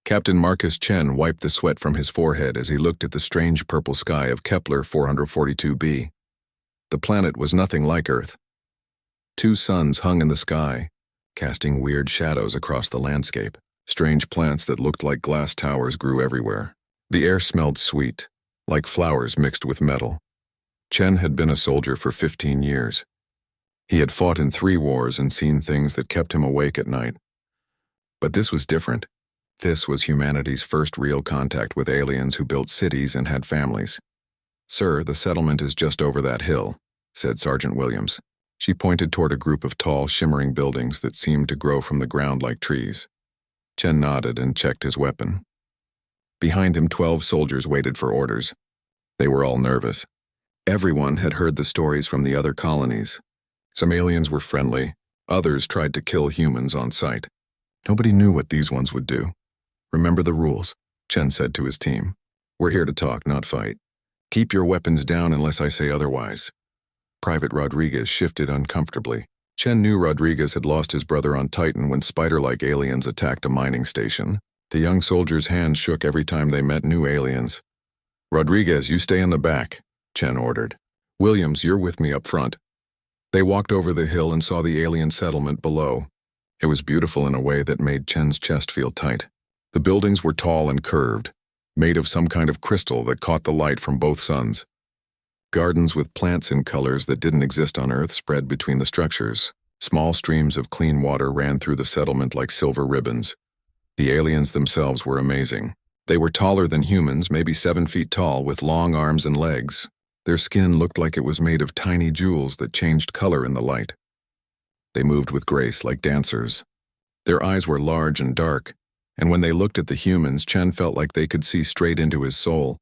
Captain Marcus Chen wiped the sweat from his forehead as he looked at the strange purple sky of Kepler 442b. The planet was nothing like Earth. Two suns hung in the sky, casting weird shadows across the landscape. Strange plants that looked like glass towers grew everywhere. The air smelled sweet, like flowers mixed with metal. Chen had been a soldier for 15 years. He had fought in 3 wars and seen things that kept him awake at night. But this was different. This was humanity's first real contact with aliens who built cities and had families. "Sir, the settlement is just over that hill," said Sergeant Williams. She pointed toward a group of tall, shimmering buildings that seemed to grow from the ground like trees. Chen nodded and checked his weapon. Behind him, 12 soldiers waited for orders. They were all nervous. Everyone had heard the stories from the other colonies. Some aliens were friendly, others tried to kill humans on sight. Nobody knew what these ones would do. "Remember the rules," Chen said to his team. "We're here to talk, not fight. Keep your weapons down unless I say otherwise." Private Rodriguez shifted uncomfortably. Chen knew Rodriguez had lost his brother on Titan when spider-like aliens attacked a mining station. The young soldier's hands shook every time they met new aliens. "Rodriguez, you stay in the back," Chen ordered. "Williams, you're with me up front." They walked over the hill and saw the alien settlement below. It was beautiful in a way that made Chen's chest feel tight. The buildings were tall and curved, made of some kind of crystal that caught the light from both suns. Gardens with plants in colors that didn't exist on Earth spread between the structures. Small streams of clean water ran through the settlement like silver ribbons. The aliens themselves were amazing. They were taller than humans, maybe 7 feet tall, with long arms and legs. Their skin looked like it was made of tiny jewels that changed color in the light. They moved with grace like dancers. Their eyes were large and dark, and when they looked at the humans, Chen felt like they could see straight into his soul.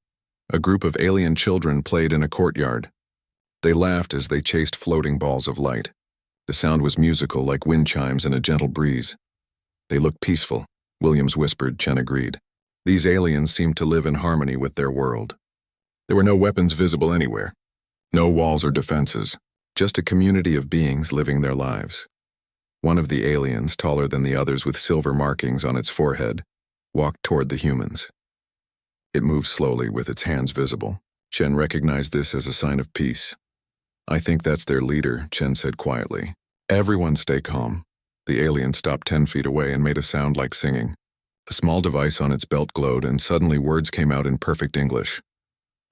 A group of alien children played in a courtyard. They laughed as they chased floating balls of light. The sound was musical, like wind chimes in a gentle breeze. "They look peaceful," Williams whispered. Chen agreed. These aliens seemed to live in harmony with their world. There were no weapons visible anywhere. No walls or defenses. Just a community of beings living their lives. One of the aliens, taller than the others with silver markings on its forehead, walked toward the humans. It moved slowly with its hands visible. Chen recognized this as a sign of peace. "I think that's their leader," Chen said quietly. "Everyone stay calm." The alien stopped 10 feet away and made a sound like singing. A small device on its belt glowed, and suddenly words came out in perfect English.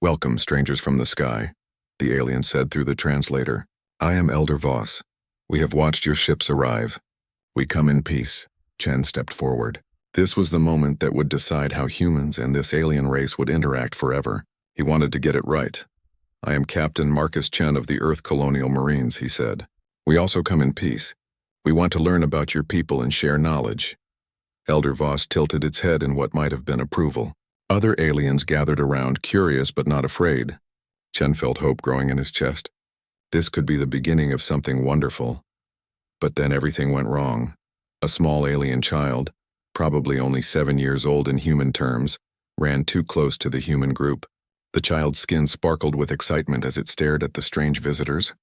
"Welcome, strangers from the sky," the alien said through the translator. "I am Elder Voss. We have watched your ships arrive. We come in peace." Chen stepped forward. This was the moment that would decide how humans and this alien race would interact forever. He wanted to get it right. "I am Captain Marcus Chen of the Earth Colonial Marines," he said. "We also come in peace. We want to learn about your people and share knowledge." Elder Voss tilted its head in what might have been approval. Other aliens gathered around, curious but not afraid. Chen felt hope growing in his chest. This could be the beginning of something wonderful. But then everything went wrong. A small alien child, probably only 7 years old in human terms, ran too close to the human group. The child's skin sparkled with excitement as it stared at the strange visitors.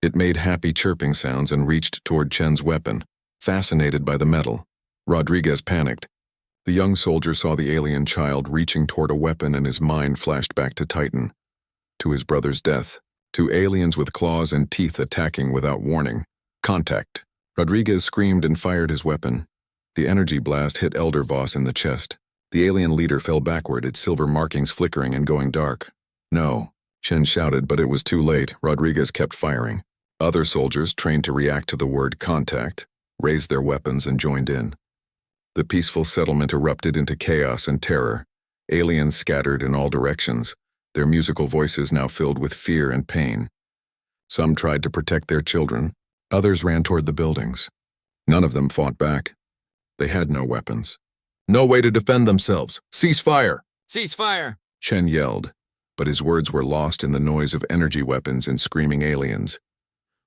It made happy chirping sounds and reached toward Chen's weapon, fascinated by the metal. Rodriguez panicked. The young soldier saw the alien child reaching toward a weapon, and his mind flashed back to Titan, to his brother's death, to aliens with claws and teeth attacking without warning. "Contact!" Rodriguez screamed and fired his weapon. The energy blast hit Elder Voss in the chest. The alien leader fell backward, its silver markings flickering and going dark. "No," Chen shouted, but it was too late. Rodriguez kept firing. Other soldiers, trained to react to the word contact, raised their weapons and joined in. The peaceful settlement erupted into chaos and terror. Aliens scattered in all directions, their musical voices now filled with fear and pain. Some tried to protect their children, others ran toward the buildings. None of them fought back. They had no weapons. "No way to defend themselves! Cease fire!" "Cease fire!" Chen yelled, but his words were lost in the noise of energy weapons and screaming aliens.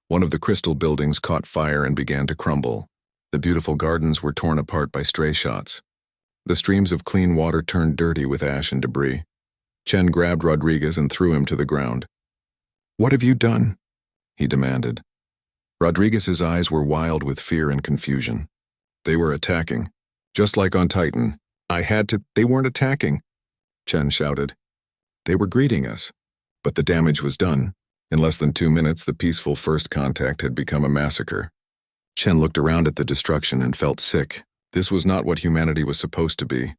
One of the crystal buildings caught fire and began to crumble. The beautiful gardens were torn apart by stray shots. The streams of clean water turned dirty with ash and debris. Chen grabbed Rodriguez and threw him to the ground. "What have you done?" he demanded. Rodriguez's eyes were wild with fear and confusion. They were attacking. Just like on Titan, I had to. They weren't attacking, Chen shouted. They were greeting us. But the damage was done. In less than 2 minutes, the peaceful first contact had become a massacre. Chen looked around at the destruction and felt sick. This was not what humanity was supposed to be.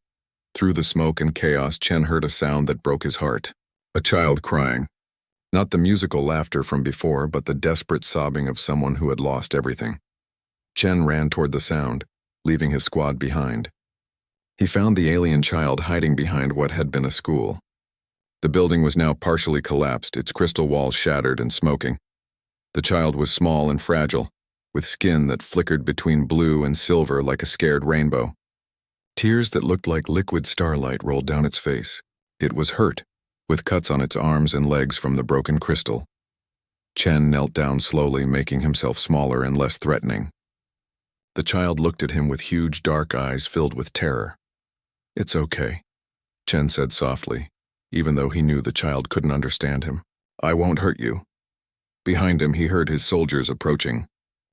Through the smoke and chaos, Chen heard a sound that broke his heart. A child crying. Not the musical laughter from before, but the desperate sobbing of someone who had lost everything. Chen ran toward the sound, leaving his squad behind. He found the alien child hiding behind what had been a school. The building was now partially collapsed, its crystal walls shattered and smoking. The child was small and fragile, with skin that flickered between blue and silver like a scared rainbow. Tears that looked like liquid starlight rolled down its face. It was hurt, with cuts on its arms and legs from the broken crystal. Chen knelt down slowly, making himself smaller and less threatening. The child looked at him with huge dark eyes filled with terror. "It's okay," Chen said softly, even though he knew the child couldn't understand him. "I won't hurt you." Behind him, he heard his soldiers approaching.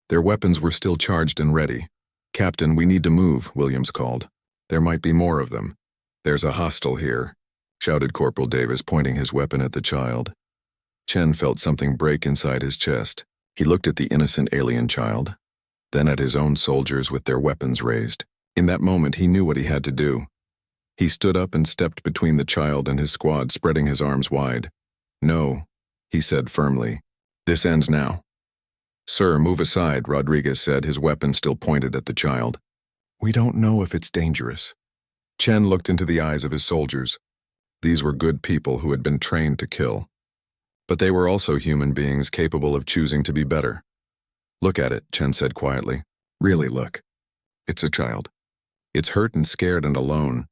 Their weapons were still charged and ready. "Captain, we need to move," Williams called. "There might be more of them." "There's a hostile here," shouted Corporal Davis, pointing his weapon at the child. Chen felt something break inside his chest. He looked at the innocent alien child, then at his own soldiers with their weapons raised. In that moment, he knew what he had to do. He stood up and stepped between the child and his squad, spreading his arms wide. "No," he said firmly. "This ends now." "Sir, move aside," Rodriguez said, his weapon still pointed at the child. "We don't know if it's dangerous." Chen looked into the eyes of his soldiers. These were good people who had been trained to kill. But they were also human beings capable of choosing to be better. "Look at it," Chen said quietly. "Really look. It's a child. It's hurt and scared and alone.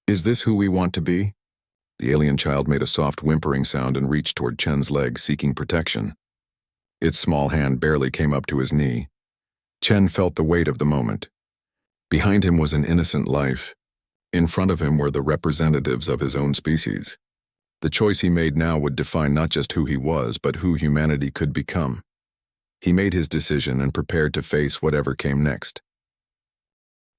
Is this who we want to be?" The alien child made a soft whimpering sound and reached toward Chen's leg, seeking protection. Its small hand barely came up to his knee. Chen felt the weight of the moment. Behind him was an innocent life. In front of him were the representatives of his own species. The choice he made now would define not just who he was, but who humanity could become. He made his decision and prepared to face whatever came next.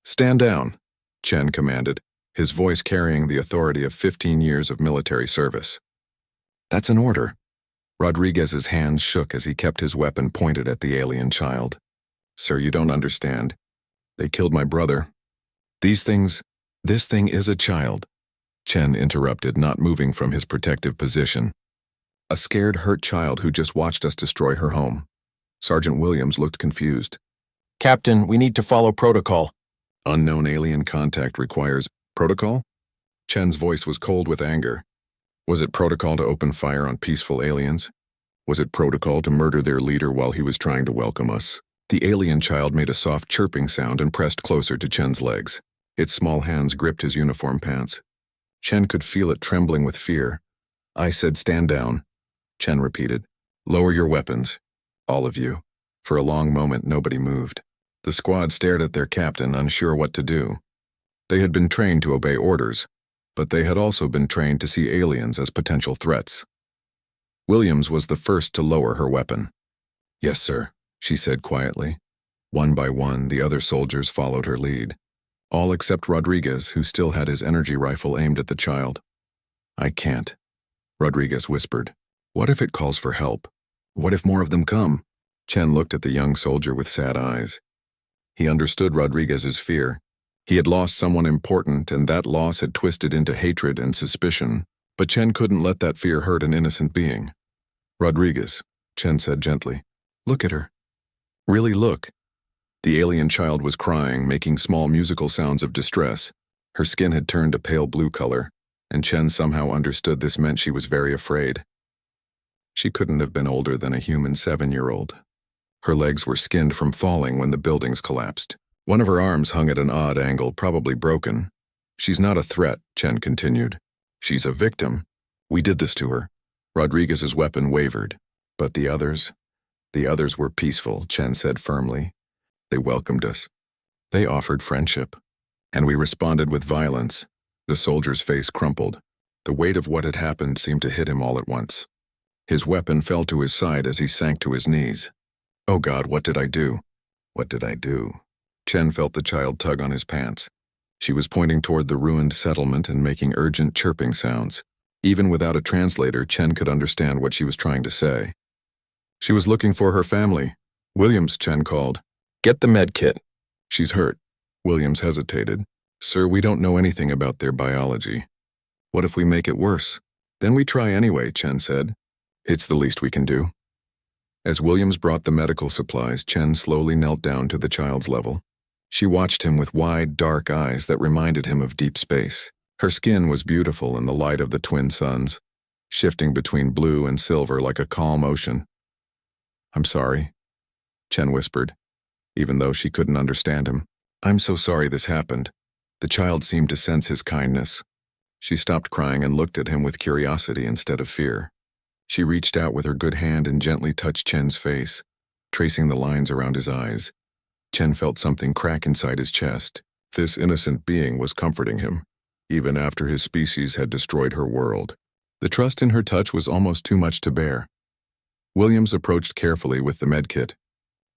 "Stand down," Chen commanded, his voice carrying the authority of 15 years of military service. "That's an order." Rodriguez's hands shook as he kept his weapon pointed at the alien child. "Sir, you don't understand. They killed my brother. This thing is a child," Chen interrupted, not moving from his protective position. "A scared, hurt child who just watched us destroy her home." Sergeant Williams looked confused. "Captain, we need to follow protocol." "Unknown alien contact requires protocol?" Chen's voice was cold with anger. Was it protocol to open fire on peaceful aliens? Was it protocol to murder their leader while he was trying to welcome us? The alien child made a soft chirping sound and pressed closer to Chen's legs. Its small hands gripped his uniform pants. Chen could feel it trembling with fear. "I said stand down," Chen repeated. "Lower your weapons. All of you." For a long moment, nobody moved. The squad stared at their captain, unsure what to do. They had been trained to obey orders, but they had also been trained to see aliens as potential threats. Williams was the first to lower her weapon. "Yes, sir," she said quietly. One by one, the other soldiers followed her lead. All except Rodriguez, who still had his energy rifle aimed at the child. "I can't," Rodriguez whispered. "What if it calls for help? What if more of them come?" Chen looked at the young soldier with sad eyes. He understood Rodriguez's fear. He had lost someone important, and that loss had twisted into hatred and suspicion. But Chen couldn't let that fear hurt an innocent being. "Rodriguez," Chen said gently. "Look at her. Really look." The alien child was crying, making small musical sounds of distress. Her skin had turned a pale blue color, and Chen somehow understood this meant she was very afraid. She couldn't have been older than a human 7-year-old. Her legs were skinned from falling when the buildings collapsed. One of her arms hung at an odd angle, probably broken. "She's not a threat," Chen continued. "She's a victim. We did this to her." Rodriguez's weapon wavered. "But the others? The others were peaceful," Chen said firmly. "They welcomed us. They offered friendship. And we responded with violence." The soldier's face crumpled. The weight of what had happened seemed to hit him all at once. His weapon fell to his side as he sank to his knees. "Oh God, what did I do? What did I do?" Chen felt the child tug on his pants. She was pointing toward the ruined settlement and making urgent chirping sounds. Even without a translator, Chen could understand what she was trying to say. She was looking for her family. Williams, Chen called. Get the med kit. She's hurt. Williams hesitated. Sir, we don't know anything about their biology. What if we make it worse? Then we try anyway, Chen said. It's the least we can do. As Williams brought the medical supplies, Chen slowly knelt down to the child's level. She watched him with wide, dark eyes that reminded him of deep space. Her skin was beautiful in the light of the twin suns, shifting between blue and silver like a calm ocean. I'm sorry, Chen whispered, even though she couldn't understand him. I'm so sorry this happened. The child seemed to sense his kindness. She stopped crying and looked at him with curiosity instead of fear. She reached out with her good hand and gently touched Chen's face, tracing the lines around his eyes. Chen felt something crack inside his chest. This innocent being was comforting him, even after his species had destroyed her world. The trust in her touch was almost too much to bear. Williams approached carefully with the medkit.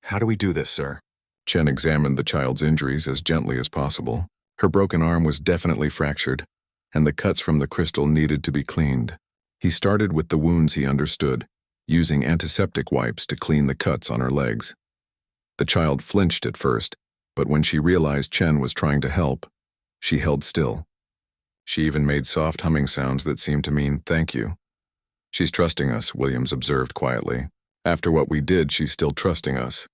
How do we do this, sir? Chen examined the child's injuries as gently as possible. Her broken arm was definitely fractured, and the cuts from the crystal needed to be cleaned. He started with the wounds he understood, using antiseptic wipes to clean the cuts on her legs. The child flinched at first, but when she realized Chen was trying to help, she held still. She even made soft humming sounds that seemed to mean thank you. She's trusting us, Williams observed quietly. After what we did, she's still trusting us.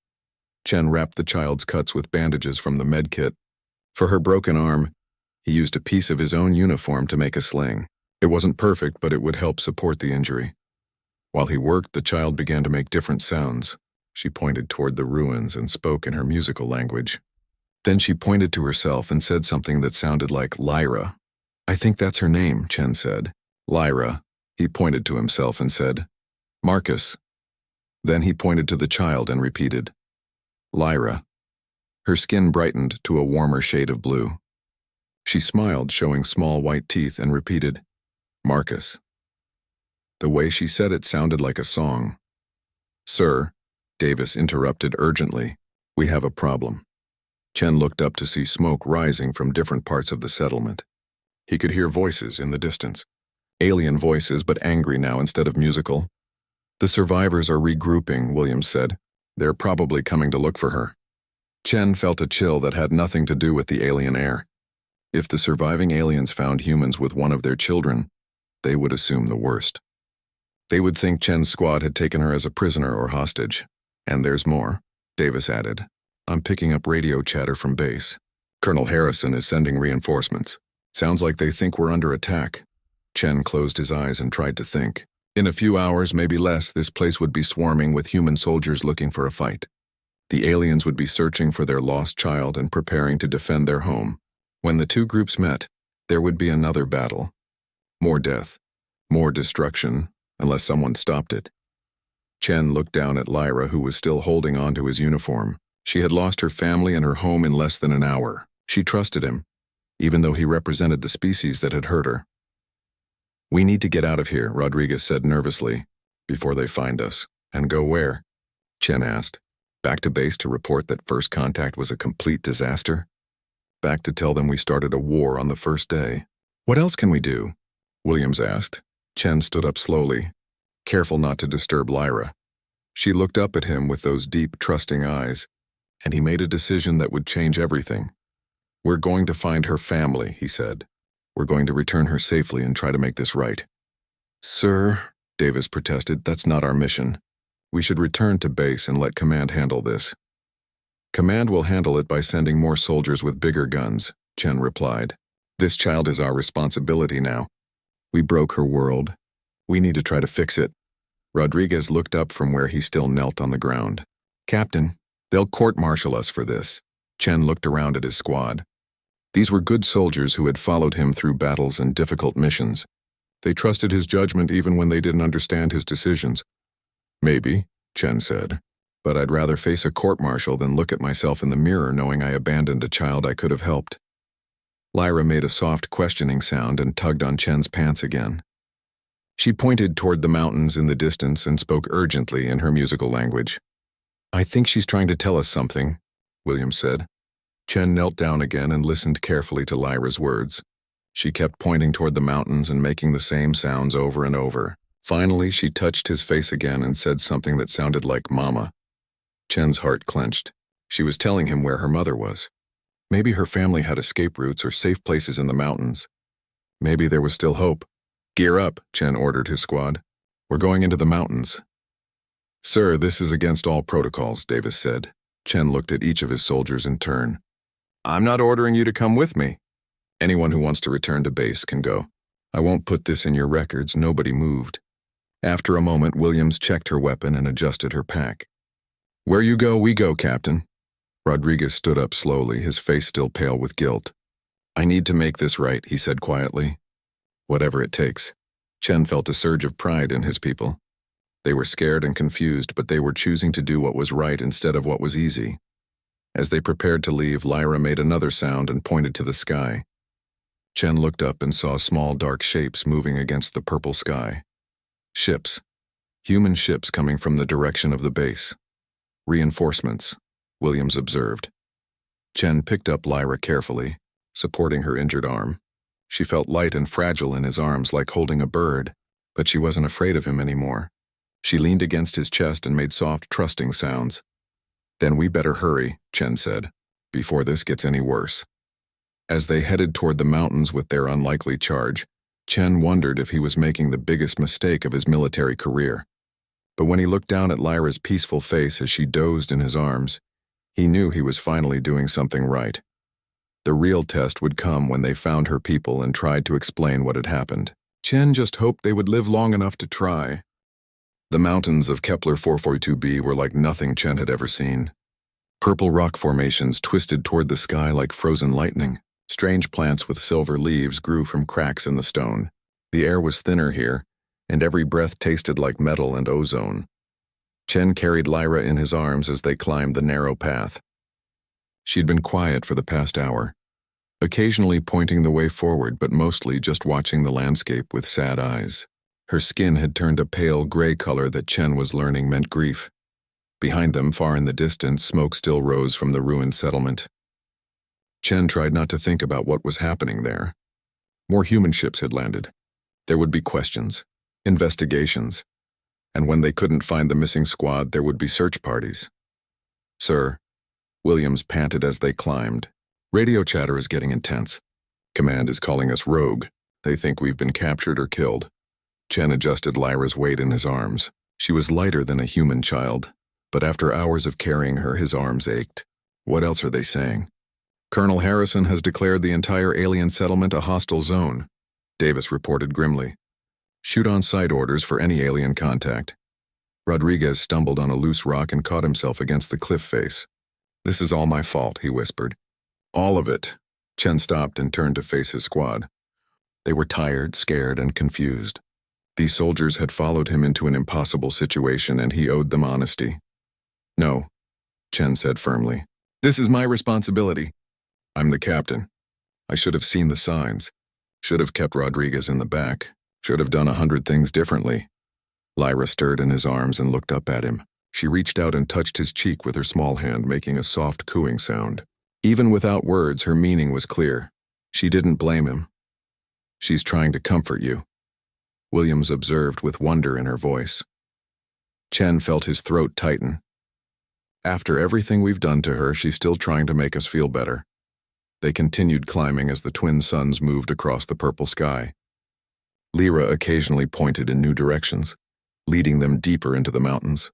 Chen wrapped the child's cuts with bandages from the medkit. For her broken arm, he used a piece of his own uniform to make a sling. It wasn't perfect, but it would help support the injury. While he worked, the child began to make different sounds. She pointed toward the ruins and spoke in her musical language. Then she pointed to herself and said something that sounded like Lyra. I think that's her name, Chen said. Lyra. He pointed to himself and said, Marcus. Then he pointed to the child and repeated, Lyra. Her skin brightened to a warmer shade of blue. She smiled, showing small white teeth, and repeated, Marcus. The way she said it sounded like a song. Sir, Davis interrupted urgently, we have a problem. Chen looked up to see smoke rising from different parts of the settlement. He could hear voices in the distance. Alien voices, but angry now instead of musical. The survivors are regrouping, Williams said. They're probably coming to look for her. Chen felt a chill that had nothing to do with the alien air. If the surviving aliens found humans with one of their children, they would assume the worst. They would think Chen's squad had taken her as a prisoner or hostage. And there's more, Davis added. I'm picking up radio chatter from base. Colonel Harrison is sending reinforcements. Sounds like they think we're under attack. Chen closed his eyes and tried to think. In a few hours, maybe less, this place would be swarming with human soldiers looking for a fight. The aliens would be searching for their lost child and preparing to defend their home. When the two groups met, there would be another battle. More death, more destruction, unless someone stopped it. Chen looked down at Lyra, who was still holding on to his uniform. She had lost her family and her home in less than an hour. She trusted him, even though he represented the species that had hurt her. We need to get out of here, Rodriguez said nervously, before they find us. And go where? Chen asked. Back to base to report that first contact was a complete disaster? Back to tell them we started a war on the first day. What else can we do? Williams asked. Chen stood up slowly, careful not to disturb Lyra. She looked up at him with those deep, trusting eyes, and he made a decision that would change everything. We're going to find her family, he said. We're going to return her safely and try to make this right. Sir, Davis protested, that's not our mission. We should return to base and let Command handle this. Command will handle it by sending more soldiers with bigger guns, Chen replied. This child is our responsibility now. We broke her world. We need to try to fix it. Rodriguez looked up from where he still knelt on the ground. Captain, they'll court-martial us for this. Chen looked around at his squad. These were good soldiers who had followed him through battles and difficult missions. They trusted his judgment even when they didn't understand his decisions. Maybe, Chen said, but I'd rather face a court-martial than look at myself in the mirror knowing I abandoned a child I could have helped. Lyra made a soft questioning sound and tugged on Chen's pants again. She pointed toward the mountains in the distance and spoke urgently in her musical language. I think she's trying to tell us something, Williams said. Chen knelt down again and listened carefully to Lyra's words. She kept pointing toward the mountains and making the same sounds over and over. Finally, she touched his face again and said something that sounded like "Mama." Chen's heart clenched. She was telling him where her mother was. Maybe her family had escape routes or safe places in the mountains. Maybe there was still hope. "Gear up," Chen ordered his squad. "We're going into the mountains." "Sir, this is against all protocols," Davis said. Chen looked at each of his soldiers in turn. "I'm not ordering you to come with me. Anyone who wants to return to base can go. I won't put this in your records. Nobody moved." After a moment, Williams checked her weapon and adjusted her pack. "Where you go, we go, Captain." Rodriguez stood up slowly, his face still pale with guilt. "I need to make this right," he said quietly. "Whatever it takes." Chen felt a surge of pride in his people. They were scared and confused, but they were choosing to do what was right instead of what was easy. As they prepared to leave, Lyra made another sound and pointed to the sky. Chen looked up and saw small dark shapes moving against the purple sky. Ships. Human ships coming from the direction of the base. "Reinforcements," Williams observed. Chen picked up Lyra carefully, supporting her injured arm. She felt light and fragile in his arms, like holding a bird, but she wasn't afraid of him anymore. She leaned against his chest and made soft, trusting sounds. "Then we better hurry," Chen said, "before this gets any worse." As they headed toward the mountains with their unlikely charge, Chen wondered if he was making the biggest mistake of his military career. But when he looked down at Lyra's peaceful face as she dozed in his arms, he knew he was finally doing something right. The real test would come when they found her people and tried to explain what had happened. Chen just hoped they would live long enough to try. The mountains of Kepler 442b were like nothing Chen had ever seen. Purple rock formations twisted toward the sky like frozen lightning. Strange plants with silver leaves grew from cracks in the stone. The air was thinner here, and every breath tasted like metal and ozone. Chen carried Lyra in his arms as they climbed the narrow path. She'd been quiet for the past hour, occasionally pointing the way forward, but mostly just watching the landscape with sad eyes. Her skin had turned a pale gray color that Chen was learning meant grief. Behind them, far in the distance, smoke still rose from the ruined settlement. Chen tried not to think about what was happening there. More human ships had landed. There would be questions, investigations, and when they couldn't find the missing squad, there would be search parties. "Sir," Williams panted as they climbed, "radio chatter is getting intense. Command is calling us rogue. They think we've been captured or killed." Chen adjusted Lyra's weight in his arms. She was lighter than a human child, but after hours of carrying her, his arms ached. "What else are they saying?" "Colonel Harrison has declared the entire alien settlement a hostile zone," Davis reported grimly. "Shoot on sight orders for any alien contact." Rodriguez stumbled on a loose rock and caught himself against the cliff face. "This is all my fault," he whispered. "All of it." Chen stopped and turned to face his squad. They were tired, scared, and confused. These soldiers had followed him into an impossible situation, and he owed them honesty. "No," Chen said firmly. "This is my responsibility. I'm the captain. I should have seen the signs. Should have kept Rodriguez in the back. Should have done 100 things differently." Lyra stirred in his arms and looked up at him. She reached out and touched his cheek with her small hand, making a soft cooing sound. Even without words, her meaning was clear. She didn't blame him. "She's trying to comfort you," Williams observed with wonder in her voice. Chen felt his throat tighten. "After everything we've done to her, she's still trying to make us feel better." They continued climbing as the twin suns moved across the purple sky. Lyra occasionally pointed in new directions, leading them deeper into the mountains.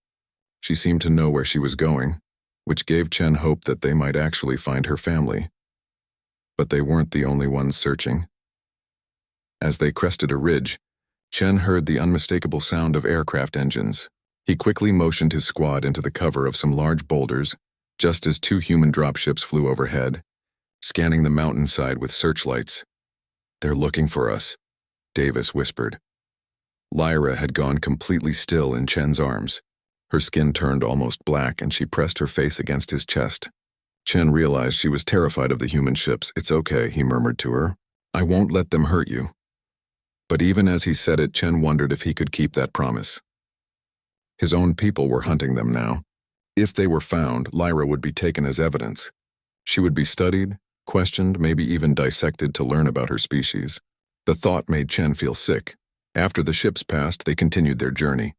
She seemed to know where she was going, which gave Chen hope that they might actually find her family. But they weren't the only ones searching. As they crested a ridge, Chen heard the unmistakable sound of aircraft engines. He quickly motioned his squad into the cover of some large boulders, just as 2 human dropships flew overhead, scanning the mountainside with searchlights. "They're looking for us," Davis whispered. Lyra had gone completely still in Chen's arms. Her skin turned almost black, and she pressed her face against his chest. Chen realized she was terrified of the human ships. "It's okay," he murmured to her. "I won't let them hurt you." But even as he said it, Chen wondered if he could keep that promise. His own people were hunting them now. If they were found, Lyra would be taken as evidence. She would be studied, questioned, maybe even dissected to learn about her species. The thought made Chen feel sick. After the ships passed, they continued their journey.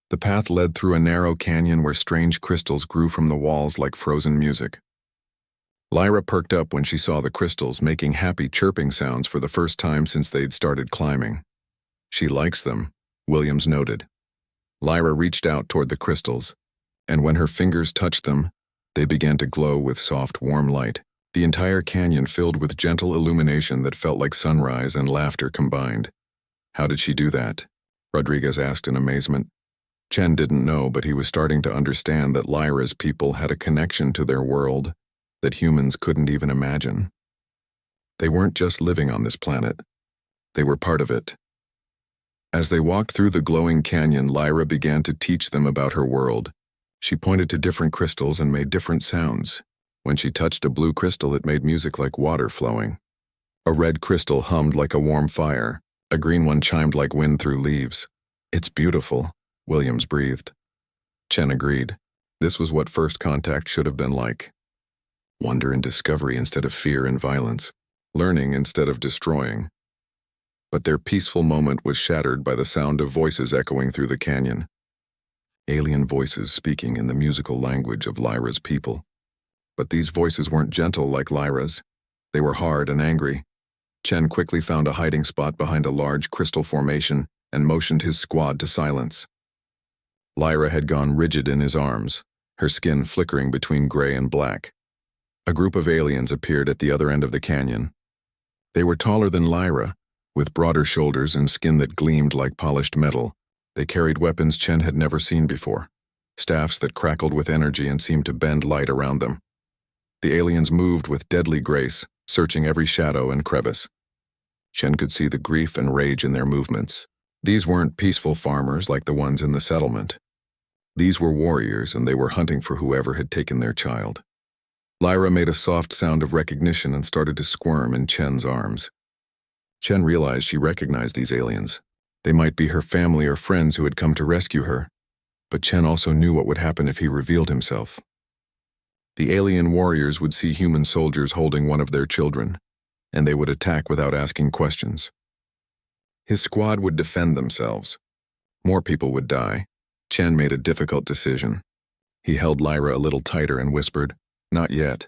The path led through a narrow canyon where strange crystals grew from the walls like frozen music. Lyra perked up when she saw the crystals, making happy chirping sounds for the first time since they'd started climbing. She likes them, Williams noted. Lyra reached out toward the crystals, and when her fingers touched them, they began to glow with soft, warm light. The entire canyon filled with gentle illumination that felt like sunrise and laughter combined. How did she do that? Rodriguez asked in amazement. Chen didn't know, but he was starting to understand that Lyra's people had a connection to their world that humans couldn't even imagine. They weren't just living on this planet. They were part of it. As they walked through the glowing canyon, Lyra began to teach them about her world. She pointed to different crystals and made different sounds. When she touched a blue crystal, it made music like water flowing. A red crystal hummed like a warm fire. A green one chimed like wind through leaves. "It's beautiful," Williams breathed. Chen agreed. This was what first contact should have been like. Wonder and discovery instead of fear and violence. Learning instead of destroying. But their peaceful moment was shattered by the sound of voices echoing through the canyon. Alien voices speaking in the musical language of Lyra's people. But these voices weren't gentle like Lyra's. They were hard and angry. Chen quickly found a hiding spot behind a large crystal formation and motioned his squad to silence. Lyra had gone rigid in his arms, her skin flickering between gray and black. A group of aliens appeared at the other end of the canyon. They were taller than Lyra, with broader shoulders and skin that gleamed like polished metal. They carried weapons Chen had never seen before, staffs that crackled with energy and seemed to bend light around them. The aliens moved with deadly grace, searching every shadow and crevice. Chen could see the grief and rage in their movements. These weren't peaceful farmers like the ones in the settlement. These were warriors, and they were hunting for whoever had taken their child. Lyra made a soft sound of recognition and started to squirm in Chen's arms. Chen realized she recognized these aliens. They might be her family or friends who had come to rescue her, but Chen also knew what would happen if he revealed himself. The alien warriors would see human soldiers holding one of their children, and they would attack without asking questions. His squad would defend themselves. More people would die. Chen made a difficult decision. He held Lyra a little tighter and whispered, "Not yet.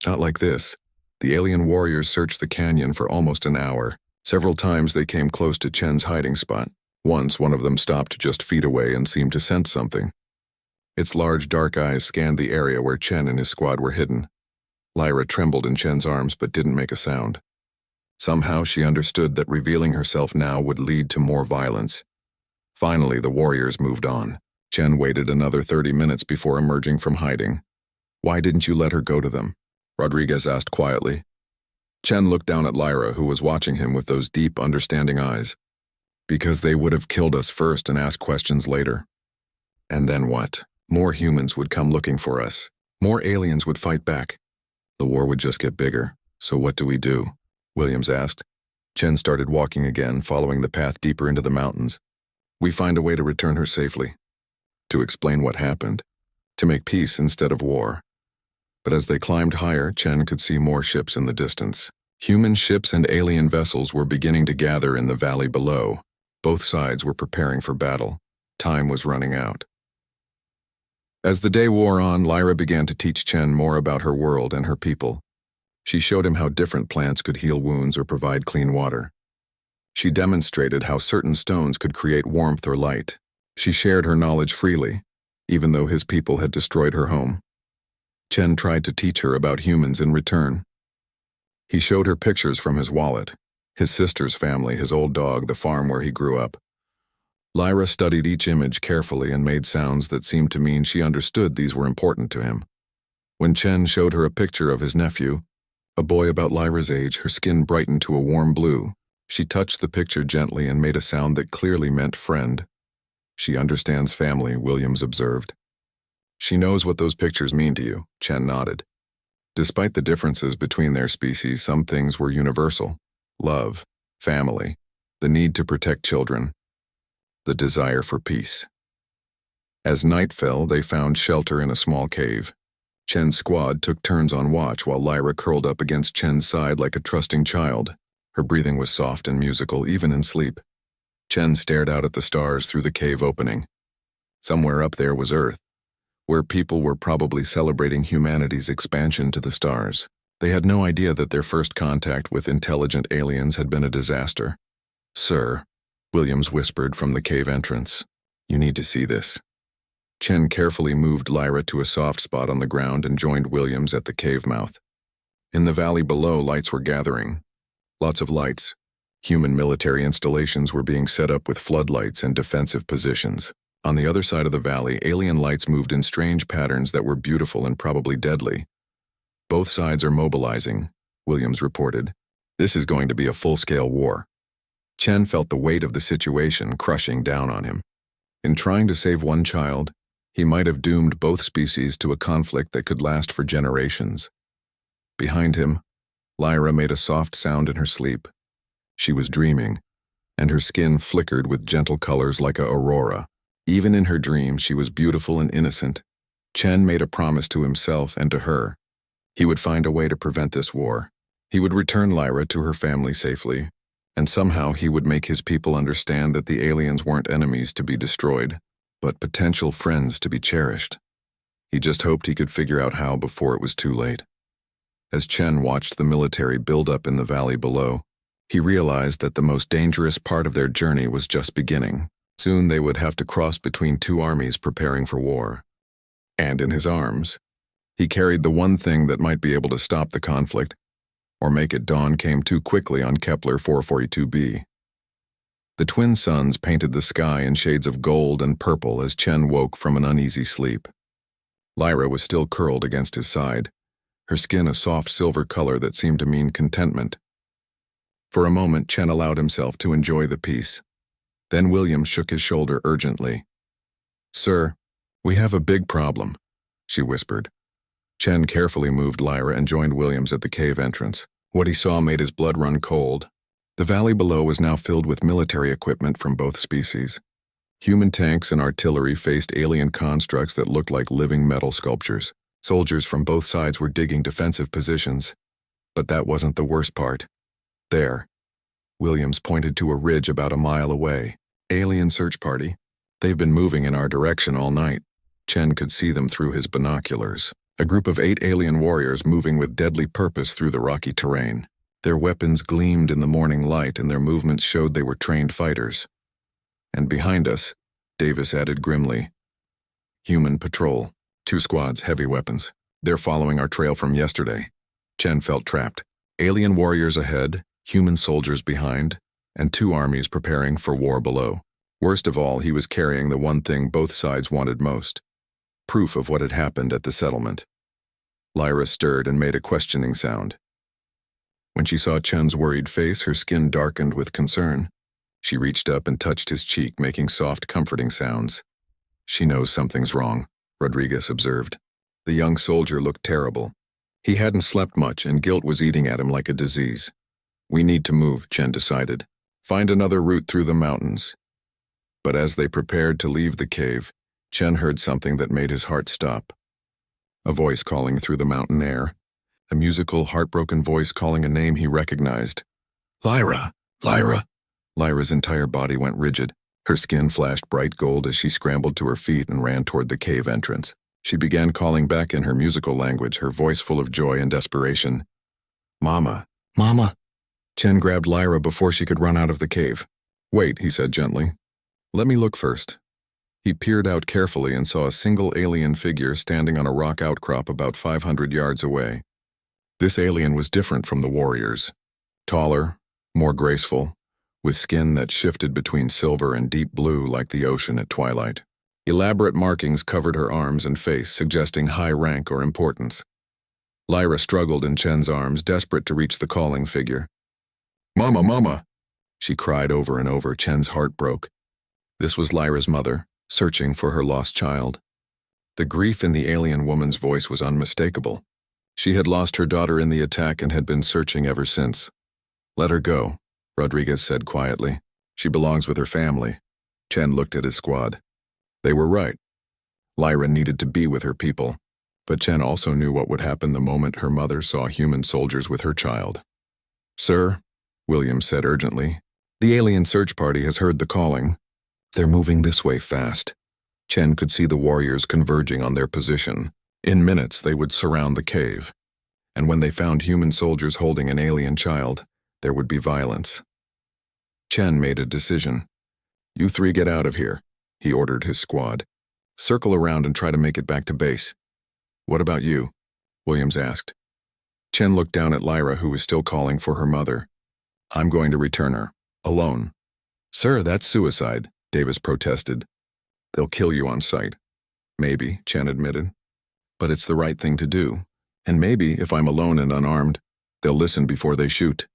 Not like this." The alien warriors searched the canyon for almost an hour. Several times they came close to Chen's hiding spot. Once one of them stopped just feet away and seemed to sense something. Its large dark eyes scanned the area where Chen and his squad were hidden. Lyra trembled in Chen's arms but didn't make a sound. Somehow she understood that revealing herself now would lead to more violence. Finally, the warriors moved on. Chen waited another 30 minutes before emerging from hiding. "Why didn't you let her go to them?" Rodriguez asked quietly. Chen looked down at Lyra, who was watching him with those deep, understanding eyes. "Because they would have killed us first and asked questions later." "And then what? More humans would come looking for us. More aliens would fight back. The war would just get bigger. So what do we do?" Williams asked. Chen started walking again, following the path deeper into the mountains. "We find a way to return her safely. To explain what happened. To make peace instead of war." But as they climbed higher, Chen could see more ships in the distance. Human ships and alien vessels were beginning to gather in the valley below. Both sides were preparing for battle. Time was running out. As the day wore on, Lyra began to teach Chen more about her world and her people. She showed him how different plants could heal wounds or provide clean water. She demonstrated how certain stones could create warmth or light. She shared her knowledge freely, even though his people had destroyed her home. Chen tried to teach her about humans in return. He showed her pictures from his wallet, his sister's family, his old dog, the farm where he grew up. Lyra studied each image carefully and made sounds that seemed to mean she understood these were important to him. When Chen showed her a picture of his nephew, a boy about Lyra's age, her skin brightened to a warm blue. She touched the picture gently and made a sound that clearly meant friend. "She understands family," Williams observed. "She knows what those pictures mean to you," Chen nodded. Despite the differences between their species, some things were universal. Love, family, the need to protect children, the desire for peace. As night fell, they found shelter in a small cave. Chen's squad took turns on watch while Lyra curled up against Chen's side like a trusting child. Her breathing was soft and musical, even in sleep. Chen stared out at the stars through the cave opening. Somewhere up there was Earth, where people were probably celebrating humanity's expansion to the stars. They had no idea that their first contact with intelligent aliens had been a disaster. "Sir," Williams whispered from the cave entrance, "you need to see this." Chen carefully moved Lyra to a soft spot on the ground and joined Williams at the cave mouth. In the valley below, lights were gathering. Lots of lights. Human military installations were being set up with floodlights and defensive positions. On the other side of the valley, alien lights moved in strange patterns that were beautiful and probably deadly. "Both sides are mobilizing," Williams reported. "This is going to be a full-scale war." Chen felt the weight of the situation crushing down on him. In trying to save one child, he might have doomed both species to a conflict that could last for generations. Behind him, Lyra made a soft sound in her sleep. She was dreaming, and her skin flickered with gentle colors like a aurora. Even in her dream, she was beautiful and innocent. Chen made a promise to himself and to her. He would find a way to prevent this war. He would return Lyra to her family safely, and somehow he would make his people understand that the aliens weren't enemies to be destroyed, but potential friends to be cherished. He just hoped he could figure out how before it was too late. As Chen watched the military build up in the valley below, he realized that the most dangerous part of their journey was just beginning. Soon they would have to cross between two armies preparing for war. And in his arms, he carried the one thing that might be able to stop the conflict, or make it dawn came too quickly on Kepler 442b. The twin suns painted the sky in shades of gold and purple as Chen woke from an uneasy sleep. Lyra was still curled against his side, her skin a soft silver color that seemed to mean contentment. For a moment, Chen allowed himself to enjoy the peace. Then William shook his shoulder urgently. "Sir, we have a big problem," she whispered. Chen carefully moved Lyra and joined Williams at the cave entrance. What he saw made his blood run cold. The valley below was now filled with military equipment from both species. Human tanks and artillery faced alien constructs that looked like living metal sculptures. Soldiers from both sides were digging defensive positions. But that wasn't the worst part. There. Williams pointed to a ridge about a mile away. "Alien search party. They've been moving in our direction all night." Chen could see them through his binoculars. A group of 8 alien warriors moving with deadly purpose through the rocky terrain. Their weapons gleamed in the morning light and their movements showed they were trained fighters. "And behind us," Davis added grimly, "human patrol. 2 squads, heavy weapons. They're following our trail from yesterday." Chen felt trapped. Alien warriors ahead, human soldiers behind, and 2 armies preparing for war below. Worst of all, he was carrying the one thing both sides wanted most: proof of what had happened at the settlement. Lyra stirred and made a questioning sound. When she saw Chen's worried face, her skin darkened with concern. She reached up and touched his cheek, making soft, comforting sounds. "She knows something's wrong," Rodriguez observed. The young soldier looked terrible. He hadn't slept much, and guilt was eating at him like a disease. "We need to move," Chen decided. "Find another route through the mountains." But as they prepared to leave the cave, Chen heard something that made his heart stop. A voice calling through the mountain air. A musical, heartbroken voice calling a name he recognized. "Lyra! Lyra!" Lyra's entire body went rigid. Her skin flashed bright gold as she scrambled to her feet and ran toward the cave entrance. She began calling back in her musical language, her voice full of joy and desperation. "Mama! Mama!" Chen grabbed Lyra before she could run out of the cave. "Wait," he said gently. "Let me look first." He peered out carefully and saw a single alien figure standing on a rock outcrop about 500 yards away. This alien was different from the warriors. Taller, more graceful, with skin that shifted between silver and deep blue like the ocean at twilight. Elaborate markings covered her arms and face, suggesting high rank or importance. Lyra struggled in Chen's arms, desperate to reach the calling figure. "Mama, Mama!" she cried over and over. Chen's heart broke. This was Lyra's mother, searching for her lost child. The grief in the alien woman's voice was unmistakable. She had lost her daughter in the attack and had been searching ever since. "Let her go," Rodriguez said quietly. "She belongs with her family." Chen looked at his squad. They were right. Lyra needed to be with her people. But Chen also knew what would happen the moment her mother saw human soldiers with her child. "Sir," William said urgently, "the alien search party has heard the calling. They're moving this way fast." Chen could see the warriors converging on their position. In minutes, they would surround the cave. And when they found human soldiers holding an alien child, there would be violence. Chen made a decision. "You three get out of here," he ordered his squad. "Circle around and try to make it back to base." "What about you?" Williams asked. Chen looked down at Lyra, who was still calling for her mother. "I'm going to return her, alone." "Sir, that's suicide," Davis protested. "They'll kill you on sight." "Maybe," Chen admitted. "But it's the right thing to do. And maybe, if I'm alone and unarmed, they'll listen before they shoot."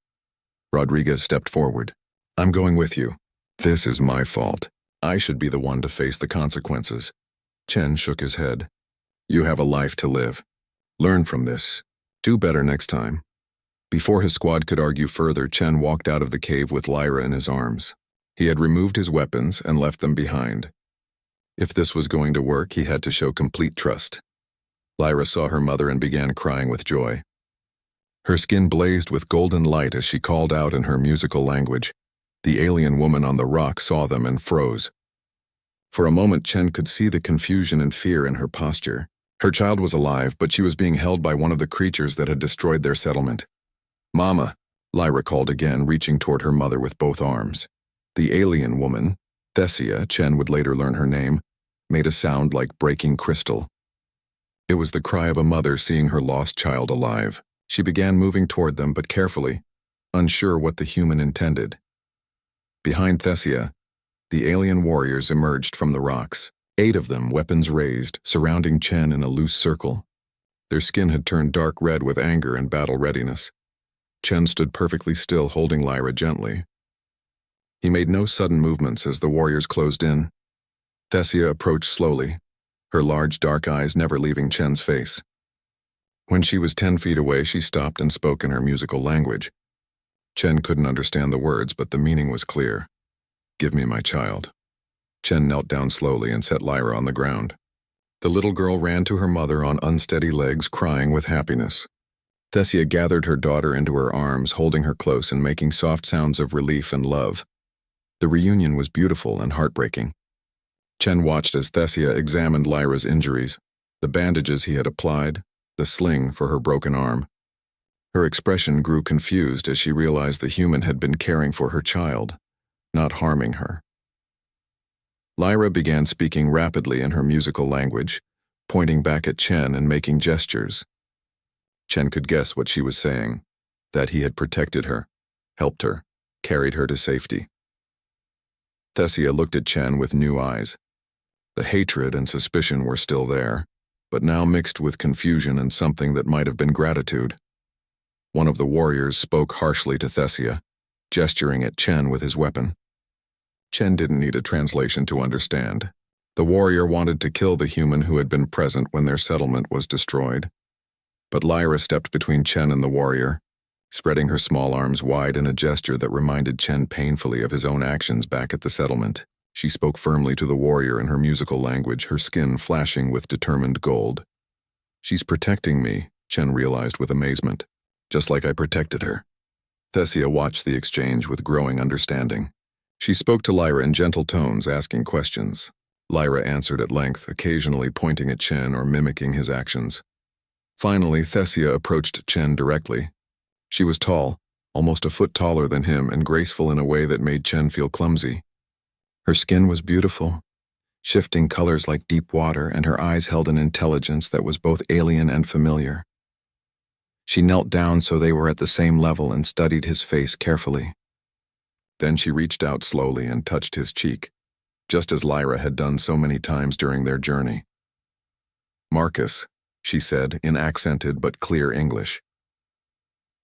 Rodriguez stepped forward. "I'm going with you. This is my fault. I should be the one to face the consequences." Chen shook his head. "You have a life to live. Learn from this. Do better next time." Before his squad could argue further, Chen walked out of the cave with Lyra in his arms. He had removed his weapons and left them behind. If this was going to work, he had to show complete trust. Lyra saw her mother and began crying with joy. Her skin blazed with golden light as she called out in her musical language. The alien woman on the rock saw them and froze. For a moment, Chen could see the confusion and fear in her posture. Her child was alive, but she was being held by one of the creatures that had destroyed their settlement. "Mama," Lyra called again, reaching toward her mother with both arms. The alien woman, Thesia, Chen would later learn her name, made a sound like breaking crystal. It was the cry of a mother seeing her lost child alive. She began moving toward them, but carefully, unsure what the human intended. Behind Thesia, the alien warriors emerged from the rocks, 8 of them, weapons raised, surrounding Chen in a loose circle. Their skin had turned dark red with anger and battle readiness. Chen stood perfectly still, holding Lyra gently. He made no sudden movements as the warriors closed in. Thesia approached slowly, her large dark eyes never leaving Chen's face. When she was 10 feet away, she stopped and spoke in her musical language. Chen couldn't understand the words, but the meaning was clear. "Give me my child." Chen knelt down slowly and set Lyra on the ground. The little girl ran to her mother on unsteady legs, crying with happiness. Thesia gathered her daughter into her arms, holding her close and making soft sounds of relief and love. The reunion was beautiful and heartbreaking. Chen watched as Thesia examined Lyra's injuries, the bandages he had applied, the sling for her broken arm. Her expression grew confused as she realized the human had been caring for her child, not harming her. Lyra began speaking rapidly in her musical language, pointing back at Chen and making gestures. Chen could guess what she was saying, that he had protected her, helped her, carried her to safety. Thesia looked at Chen with new eyes. The hatred and suspicion were still there, but now mixed with confusion and something that might have been gratitude. One of the warriors spoke harshly to Thesia, gesturing at Chen with his weapon. Chen didn't need a translation to understand. The warrior wanted to kill the human who had been present when their settlement was destroyed. But Lyra stepped between Chen and the warrior, spreading her small arms wide in a gesture that reminded Chen painfully of his own actions back at the settlement. She spoke firmly to the warrior in her musical language, her skin flashing with determined gold. "She's protecting me," Chen realized with amazement, "just like I protected her." Thesia watched the exchange with growing understanding. She spoke to Lyra in gentle tones, asking questions. Lyra answered at length, occasionally pointing at Chen or mimicking his actions. Finally, Thesia approached Chen directly. She was tall, almost a foot taller than him, and graceful in a way that made Chen feel clumsy. Her skin was beautiful, shifting colors like deep water, and her eyes held an intelligence that was both alien and familiar. She knelt down so they were at the same level and studied his face carefully. Then she reached out slowly and touched his cheek, just as Lyra had done so many times during their journey. "Marcus," she said in accented but clear English.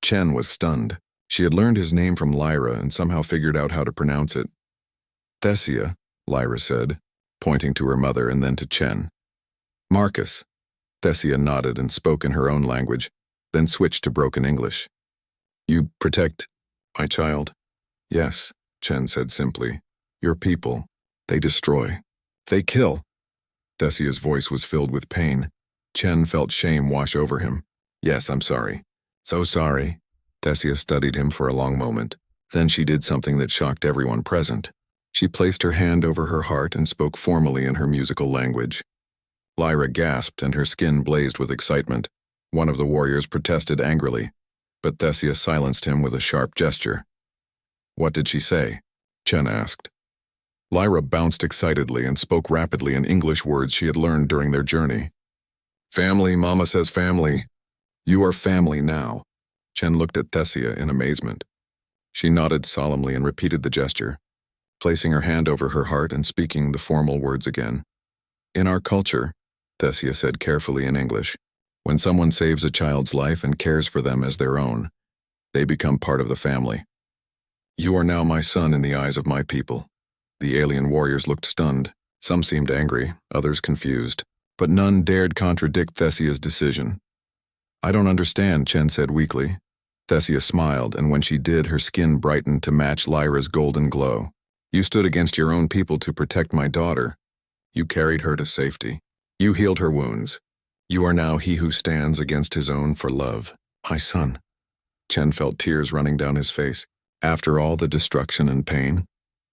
Chen was stunned. She had learned his name from Lyra and somehow figured out how to pronounce it. "Thesia," Lyra said, pointing to her mother and then to Chen. "Marcus." Thesia nodded and spoke in her own language, then switched to broken English. "You protect my child?" "Yes," Chen said simply. "Your people. They destroy. They kill." Thesia's voice was filled with pain. Chen felt shame wash over him. Yes, I'm sorry. So sorry. Thesia studied him for a long moment. Then she did something that shocked everyone present. She placed her hand over her heart and spoke formally in her musical language. Lyra gasped and her skin blazed with excitement. One of the warriors protested angrily, but Thesia silenced him with a sharp gesture. What did she say? Chen asked. Lyra bounced excitedly and spoke rapidly in English words she had learned during their journey. Family, Mama says family. You are family now. Chen looked at Thesia in amazement. She nodded solemnly and repeated the gesture, placing her hand over her heart and speaking the formal words again. In our culture, Thesia said carefully in English, when someone saves a child's life and cares for them as their own, they become part of the family. You are now my son in the eyes of my people. The alien warriors looked stunned. Some seemed angry, others confused, but none dared contradict Thesia's decision. I don't understand, Chen said weakly. Thesia smiled, and when she did, her skin brightened to match Lyra's golden glow. You stood against your own people to protect my daughter. You carried her to safety. You healed her wounds. You are now he who stands against his own for love. My son. Chen felt tears running down his face. After all the destruction and pain,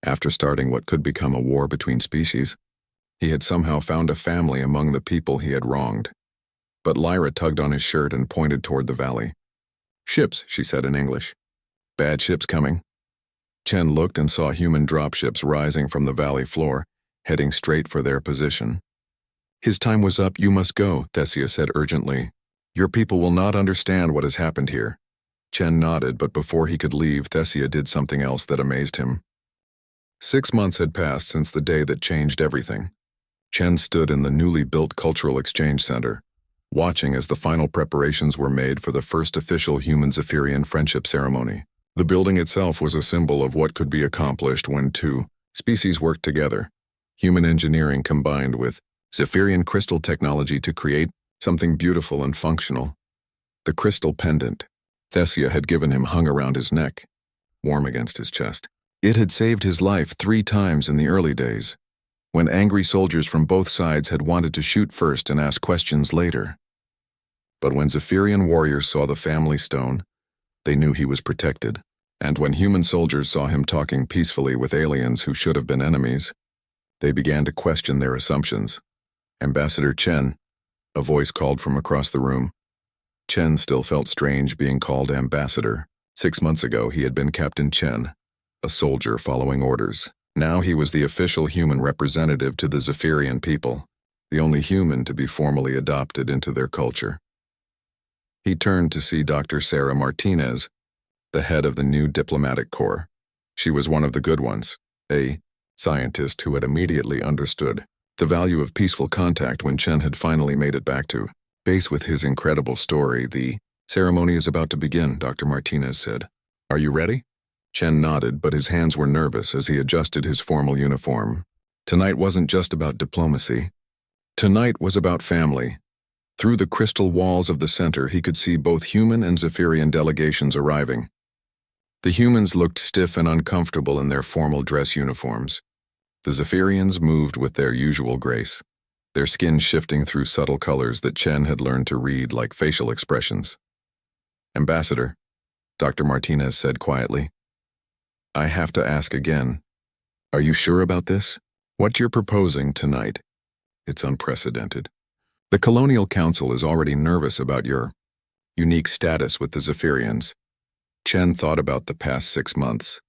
after starting what could become a war between species, he had somehow found a family among the people he had wronged. But Lyra tugged on his shirt and pointed toward the valley. Ships, she said in English. Bad ships coming. Chen looked and saw human dropships rising from the valley floor, heading straight for their position. His time was up, you must go, Thesia said urgently. Your people will not understand what has happened here. Chen nodded, but before he could leave, Thesia did something else that amazed him. 6 months had passed since the day that changed everything. Chen stood in the newly built Cultural Exchange Center, watching as the final preparations were made for the first official human-Zephyrian friendship ceremony. The building itself was a symbol of what could be accomplished when two species worked together, human engineering combined with Zephyrian crystal technology to create something beautiful and functional. The crystal pendant Thesia had given him hung around his neck, warm against his chest. It had saved his life 3 times in the early days, when angry soldiers from both sides had wanted to shoot first and ask questions later. But when Zephyrian warriors saw the family stone, they knew he was protected, and when human soldiers saw him talking peacefully with aliens who should have been enemies, they began to question their assumptions. Ambassador Chen, a voice called from across the room. Chen still felt strange being called ambassador. 6 months ago he had been Captain Chen, a soldier following orders. Now he was the official human representative to the Zephyrian people, the only human to be formally adopted into their culture. He turned to see Dr. Sarah Martinez, the head of the new diplomatic corps. She was one of the good ones, a scientist who had immediately understood the value of peaceful contact when Chen had finally made it back to base with his incredible story. The ceremony is about to begin, Dr. Martinez said. Are you ready? Chen nodded, but his hands were nervous as he adjusted his formal uniform. Tonight wasn't just about diplomacy. Tonight was about family. Through the crystal walls of the center, he could see both human and Zephyrian delegations arriving. The humans looked stiff and uncomfortable in their formal dress uniforms. The Zephyrians moved with their usual grace, their skin shifting through subtle colors that Chen had learned to read like facial expressions. Ambassador, Dr. Martinez said quietly, I have to ask again. Are you sure about this? What you're proposing tonight? It's unprecedented. The Colonial Council is already nervous about your unique status with the Zephyrians. Chen thought about the past 6 months.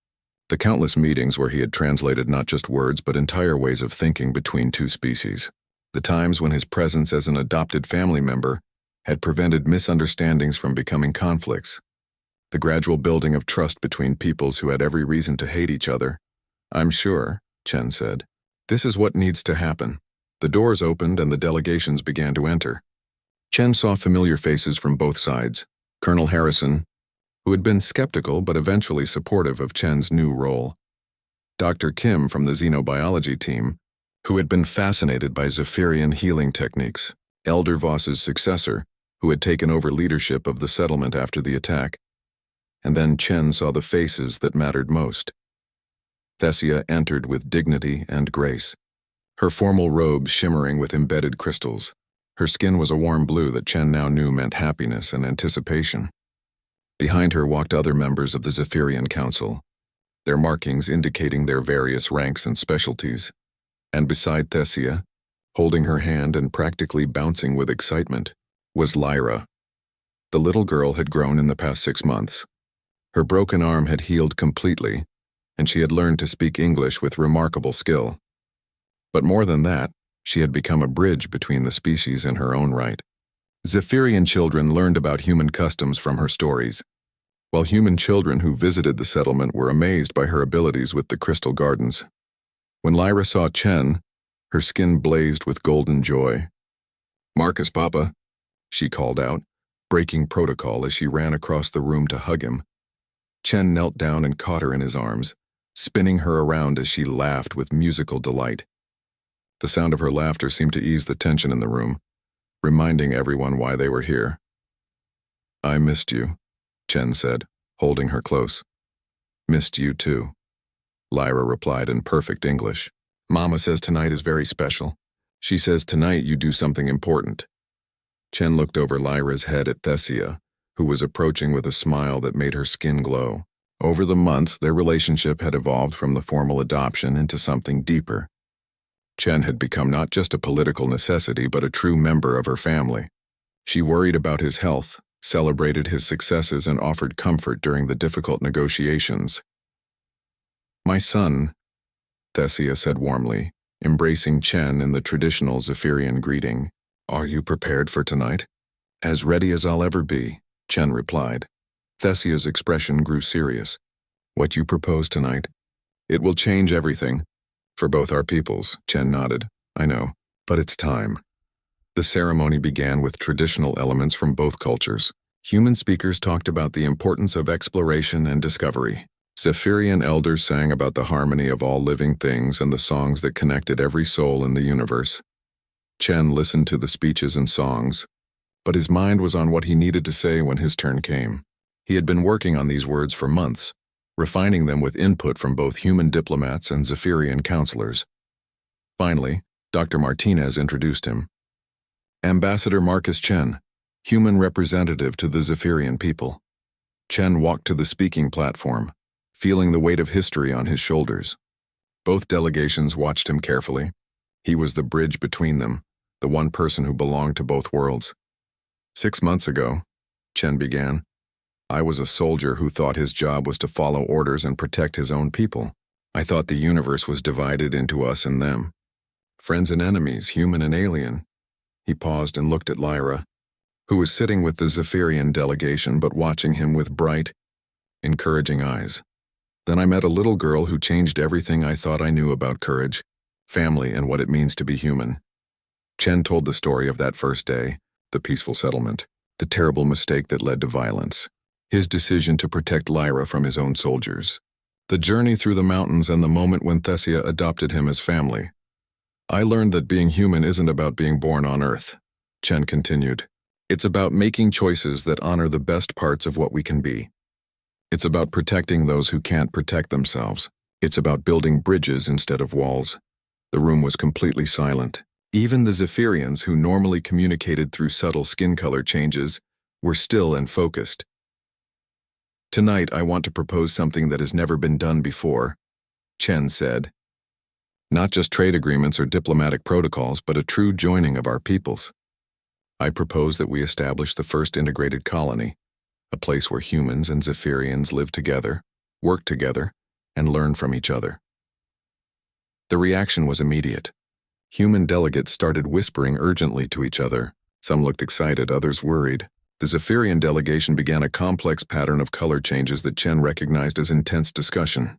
The countless meetings where he had translated not just words but entire ways of thinking between two species. The times when his presence as an adopted family member had prevented misunderstandings from becoming conflicts. The gradual building of trust between peoples who had every reason to hate each other. I'm sure, Chen said. This is what needs to happen. The doors opened and the delegations began to enter. Chen saw familiar faces from both sides. Colonel Harrison, who had been skeptical but eventually supportive of Chen's new role. Dr. Kim from the xenobiology team, who had been fascinated by Zephyrian healing techniques. Elder Voss's successor, who had taken over leadership of the settlement after the attack. And then Chen saw the faces that mattered most. Thesia entered with dignity and grace, her formal robe shimmering with embedded crystals. Her skin was a warm blue that Chen now knew meant happiness and anticipation. Behind her walked other members of the Zephyrian Council, their markings indicating their various ranks and specialties. And beside Thessia, holding her hand and practically bouncing with excitement, was Lyra. The little girl had grown in the past 6 months. Her broken arm had healed completely, and she had learned to speak English with remarkable skill. But more than that, she had become a bridge between the species in her own right. Zephyrian children learned about human customs from her stories, while human children who visited the settlement were amazed by her abilities with the crystal gardens. When Lyra saw Chen, her skin blazed with golden joy. "Marcus, Papa," she called out, breaking protocol as she ran across the room to hug him. Chen knelt down and caught her in his arms, spinning her around as she laughed with musical delight. The sound of her laughter seemed to ease the tension in the room, reminding everyone why they were here. "I missed you," Chen said, holding her close. "Missed you too," Lyra replied in perfect English. "Mama says tonight is very special. She says tonight you do something important." Chen looked over Lyra's head at Thessia, who was approaching with a smile that made her skin glow. Over the months, their relationship had evolved from the formal adoption into something deeper. Chen had become not just a political necessity but a true member of her family. She worried about his health, celebrated his successes, and offered comfort during the difficult negotiations. "My son," Thessia said warmly, embracing Chen in the traditional Zephyrian greeting. "Are you prepared for tonight?" "As ready as I'll ever be," Chen replied. Thessia's expression grew serious. "What you propose tonight? It will change everything. For both our peoples," Chen nodded. "I know, but it's time." The ceremony began with traditional elements from both cultures. Human speakers talked about the importance of exploration and discovery. Zephyrian elders sang about the harmony of all living things and the songs that connected every soul in the universe. Chen listened to the speeches and songs, but his mind was on what he needed to say when his turn came. He had been working on these words for months, refining them with input from both human diplomats and Zephyrian counselors. Finally, Dr. Martinez introduced him. "Ambassador Marcus Chen, human representative to the Zephyrian people." Chen walked to the speaking platform, feeling the weight of history on his shoulders. Both delegations watched him carefully. He was the bridge between them, the one person who belonged to both worlds. "6 months ago," Chen began, "I was a soldier who thought his job was to follow orders and protect his own people. I thought the universe was divided into us and them. Friends and enemies, human and alien." He paused and looked at Lyra, who was sitting with the Zephyrian delegation but watching him with bright, encouraging eyes. "Then I met a little girl who changed everything I thought I knew about courage, family, and what it means to be human." Chen told the story of that first day, the peaceful settlement, the terrible mistake that led to violence, his decision to protect Lyra from his own soldiers, the journey through the mountains, and the moment when Thessia adopted him as family. "I learned that being human isn't about being born on Earth," Chen continued. "It's about making choices that honor the best parts of what we can be. It's about protecting those who can't protect themselves. It's about building bridges instead of walls." The room was completely silent. Even the Zephyrians, who normally communicated through subtle skin color changes, were still and focused. "Tonight I want to propose something that has never been done before," Chen said. "Not just trade agreements or diplomatic protocols, but a true joining of our peoples. I propose that we establish the first integrated colony, a place where humans and Zephyrians live together, work together, and learn from each other." The reaction was immediate. Human delegates started whispering urgently to each other. Some looked excited, others worried. The Zephyrian delegation began a complex pattern of color changes that Chen recognized as intense discussion.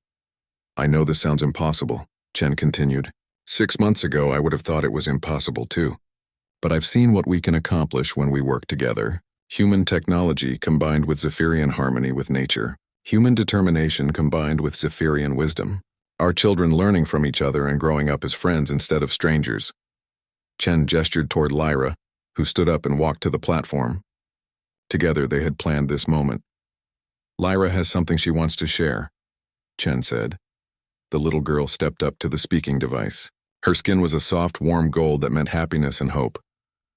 "I know this sounds impossible," Chen continued. 6 months ago I would have thought it was impossible too. But I've seen what we can accomplish when we work together. Human technology combined with Zephyrian harmony with nature. Human determination combined with Zephyrian wisdom. Our children learning from each other and growing up as friends instead of strangers. Chen gestured toward Lyra, who stood up and walked to the platform. Together they had planned this moment. "Lyra has something she wants to share," Chen said. The little girl stepped up to the speaking device. Her skin was a soft, warm gold that meant happiness and hope.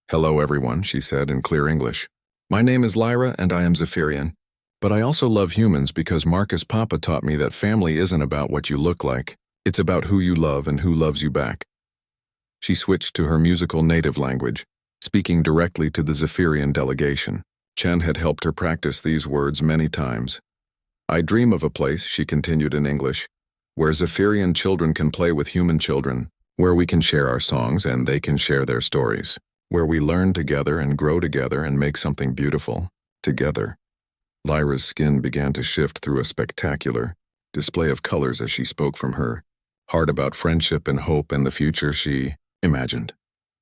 Hello everyone, she said in clear English. My name is Lyra and I am Zephyrian. But I also love humans because Marcus Papa taught me that family isn't about what you look like. It's about who you love and who loves you back. She switched to her musical native language, speaking directly to the Zephyrian delegation. Chen had helped her practice these words many times. I dream of a place, she continued in English, where Zephyrian children can play with human children, where we can share our songs and they can share their stories, where we learn together and grow together and make something beautiful, together. Lyra's skin began to shift through a spectacular display of colors as she spoke from her heart about friendship and hope and the future she imagined.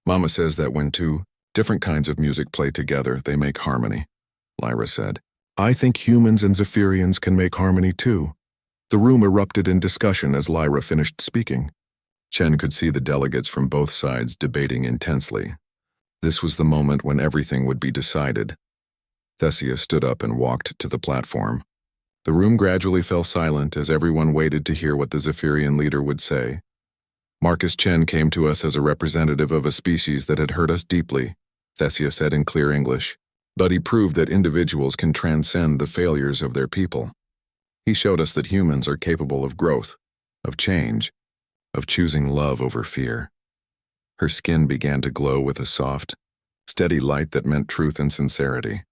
Mama says that when two different kinds of music play together, they make harmony, Lyra said. I think humans and Zephyrians can make harmony too. The room erupted in discussion as Lyra finished speaking. Chen could see the delegates from both sides debating intensely. This was the moment when everything would be decided. Theseus stood up and walked to the platform. The room gradually fell silent as everyone waited to hear what the Zephyrian leader would say. Marcus Chen came to us as a representative of a species that had hurt us deeply, Theseus said in clear English. But he proved that individuals can transcend the failures of their people. He showed us that humans are capable of growth, of change, of choosing love over fear. Her skin began to glow with a soft, steady light that meant truth and sincerity.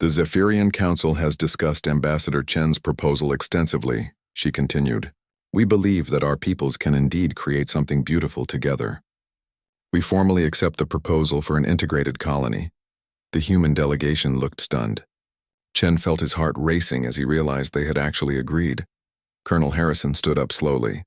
The Zephyrian Council has discussed Ambassador Chen's proposal extensively, she continued. We believe that our peoples can indeed create something beautiful together. We formally accept the proposal for an integrated colony. The human delegation looked stunned. Chen felt his heart racing as he realized they had actually agreed. Colonel Harrison stood up slowly.